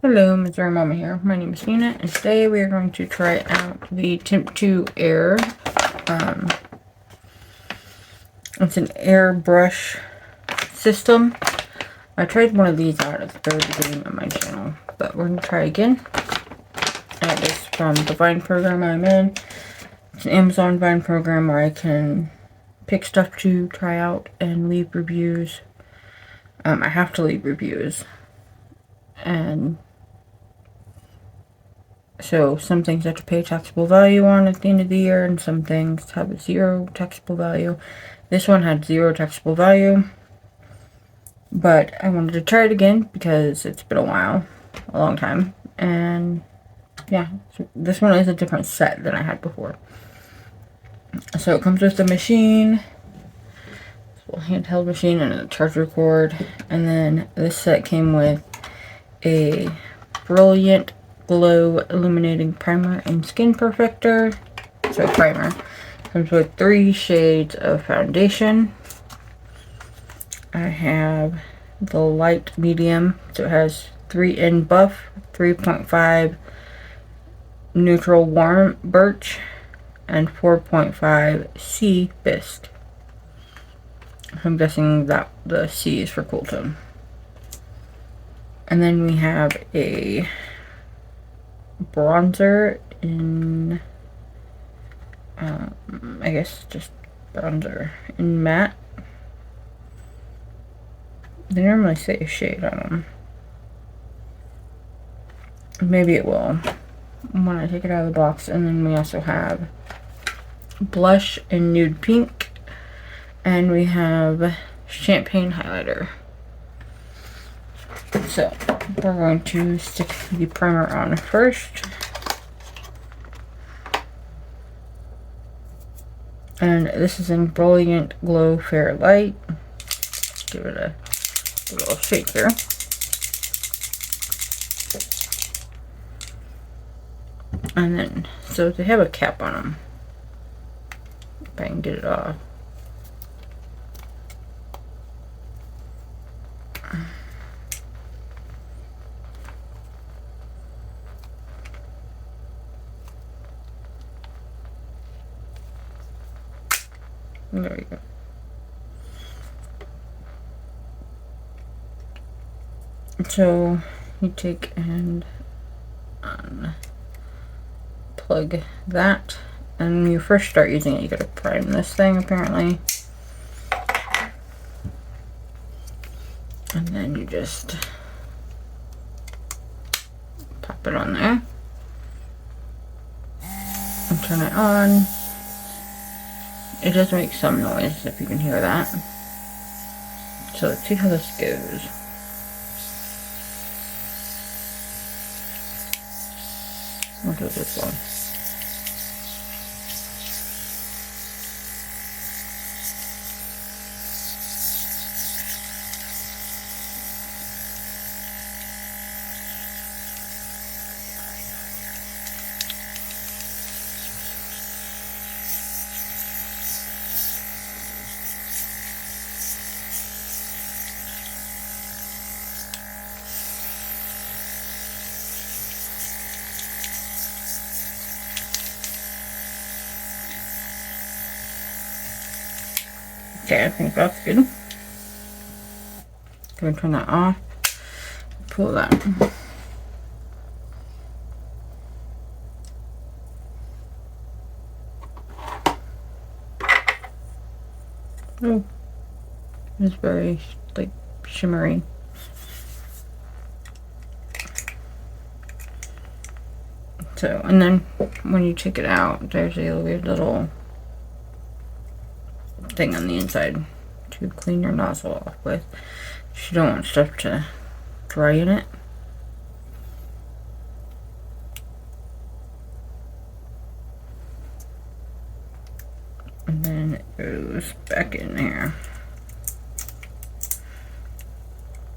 Hello, Missouri Mama here. My name is Nina, and today we are going to try out the Temptu Air. It's an airbrush system. I tried one of these out at the very beginning of my channel, but we're going to try again. It is from the Vine program I'm in. It's an Amazon Vine program where I can pick stuff to try out and leave reviews. I have to leave reviews. And so some things I have to pay taxable value on at the end of the year, and some things have zero taxable value. This one had zero taxable value, but I wanted to try it again because it's been a long time, and yeah, so this one is a different set than I had before. So it comes with the machine, a handheld machine and a charger cord, and then this set came with a Brilliant Glow Illuminating Primer and Skin Perfector. So primer comes with 3 shades of foundation. I have the light medium, so it has 3N buff, 3.5 neutral warm birch, and 4.5 C bisque. I'm guessing that the C is for cool tone. And then we have a bronzer in, I guess just bronzer in matte. They normally say a shade on them. Maybe it will when I take it out of the box. And then we also have blush in nude pink. And we have champagne highlighter. So we're going to stick the primer on first. And this is in Brilliant Glow Fair Light. Give it a little shake here. And then, so they have a cap on them. If I can get it off. There we go. So you take and unplug that, and when you first start using it, you gotta prime this thing apparently, and then you just pop it on there and turn it on. It does make some noise, if you can hear that. So let's see how this goes. We'll do this one. Okay, I think that's good. Go and turn that off. Pull that. Oh, it's very like shimmery. So, and then when you take it out, there's a weird little thing on the inside to clean your nozzle off with. You don't want stuff to dry in it. And then it goes back in there.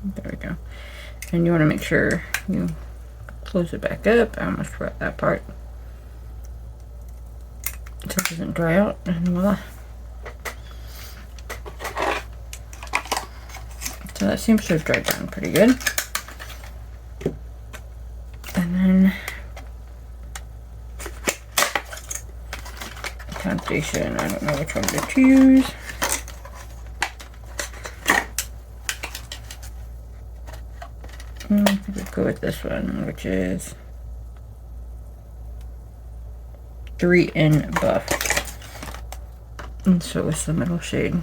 There we go. And you want to make sure you close it back up. I almost forgot that part. So it doesn't dry out, and voila. So that seems to have dried down pretty good. foundation. I don't know which one to choose. I think I'll go with this one, which is 3 in Buff. And so is the middle shade.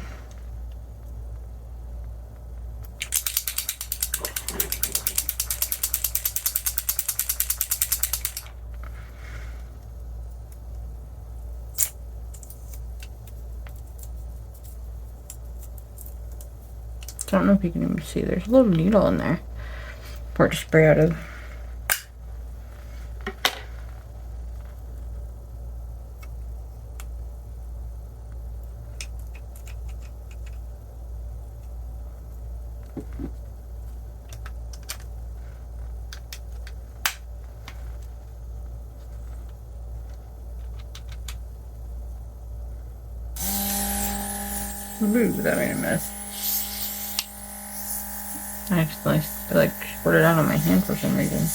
I don't know if you can even see, there's a little needle in there for it to spray out of. Ooh, that made a mess. I accidentally like squirted it out on my hand for some reason.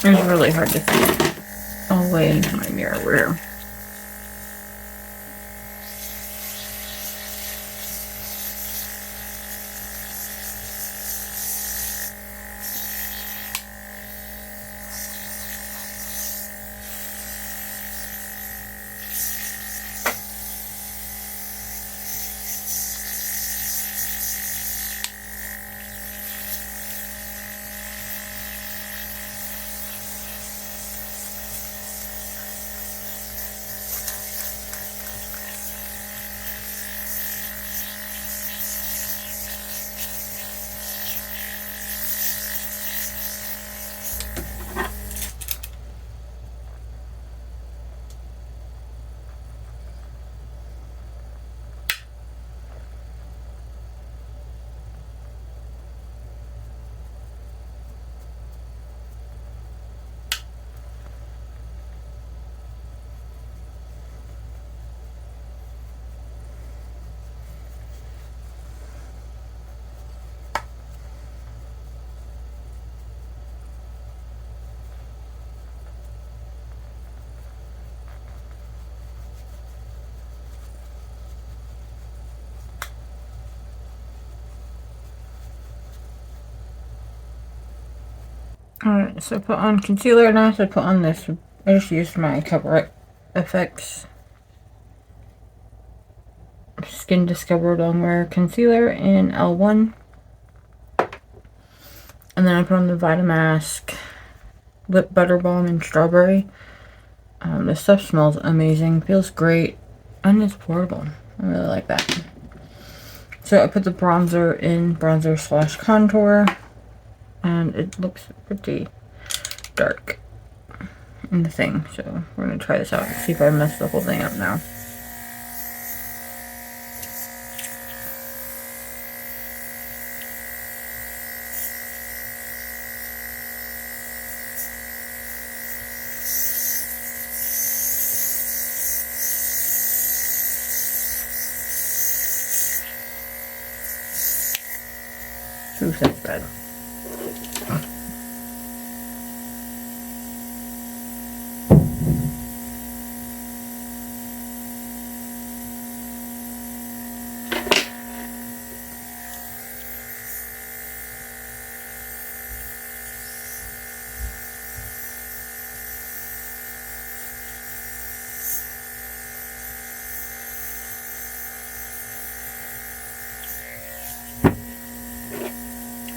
It was really hard to see all the way into my mirror where. Alright, so I put on concealer now, so I put on this. I just used my Cover FX Skin Discover Longwear Concealer in L1. And then I put on the Vitamask Lip Butter Balm in Strawberry. This stuff smells amazing, feels great, and it's portable. I really like that. So I put the bronzer in, bronzer slash contour, and it looks pretty dark in the thing. So we're going to try this out and see if I mess the whole thing up now. 2 cents bad.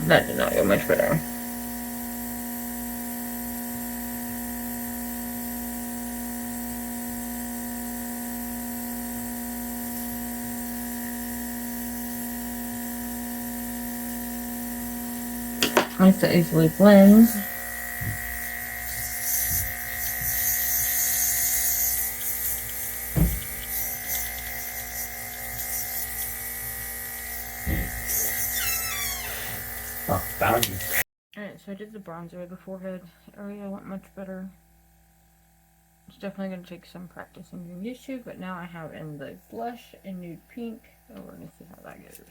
That did not go much better. Nice to easily blend. Oh, found you. Alright, so I did the bronzer. The forehead area went much better. It's definitely going to take some practice and getting used to, but now I have in the blush in nude pink. So we're going to see how that goes.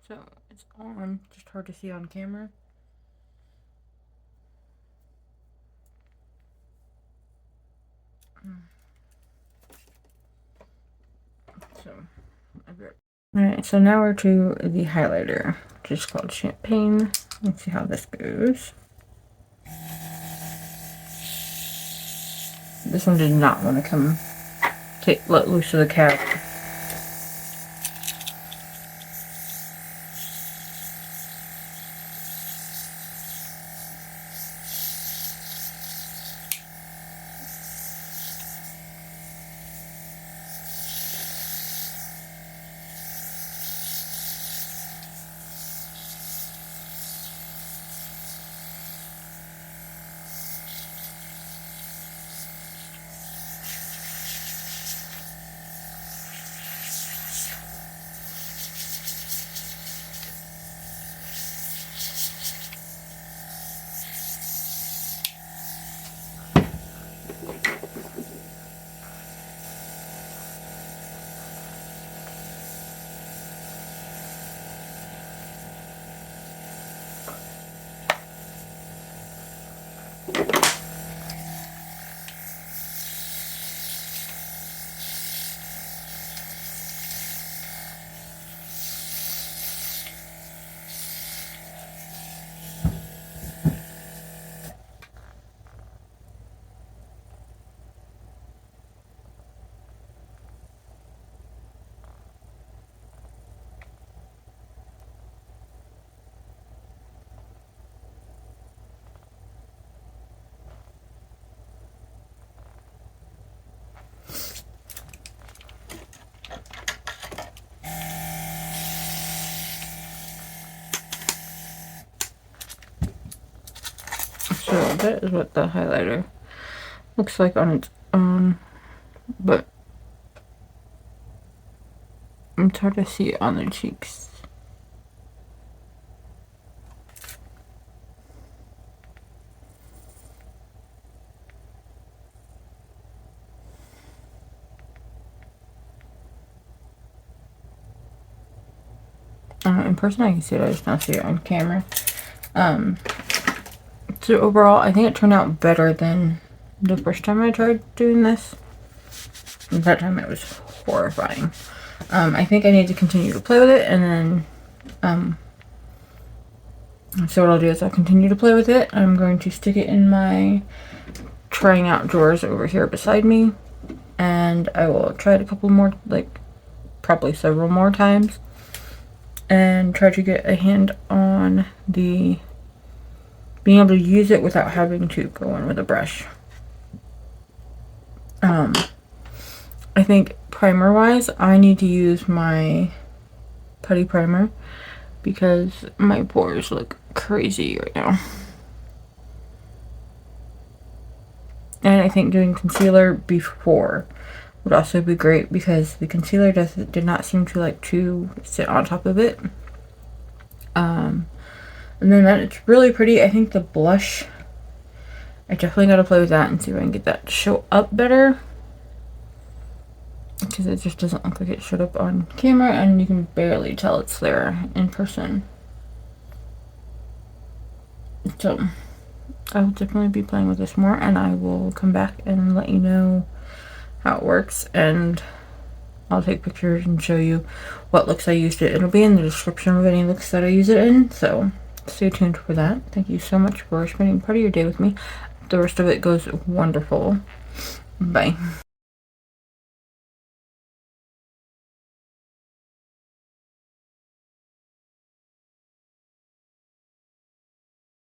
So it's on, just hard to see on camera. So, alright, so now we're to the highlighter, which is called Champagne. Let's see how this goes. This one did not want to let loose of the cap. So that is what the highlighter looks like on its own, but it's hard to see it on the cheeks. In person I can see it, I just don't see it on camera. So overall, I think it turned out better than the first time I tried doing this. That time it was horrifying. I think I need to continue to play with it, and then, so what I'll do is I'll continue to play with it. I'm going to stick it in my trying out drawers over here beside me, and I will try it a couple more, like, probably several more times, and try to get a hand on the being able to use it without having to go in with a brush. I think primer wise, I need to use my putty primer because my pores look crazy right now. And I think doing concealer before would also be great because the concealer did not seem to like to sit on top of it. And then that it's really pretty. I think the blush, I definitely got to play with that and see if I can get that to show up better, because it just doesn't look like it showed up on camera, and you can barely tell it's there in person. So I will definitely be playing with this more, and I will come back and let you know how it works, and I'll take pictures and show you what looks I used it. It'll be in the description of any looks that I use it in, so stay tuned for that. Thank you so much for spending part of your day with me. The rest of it goes wonderful. Bye.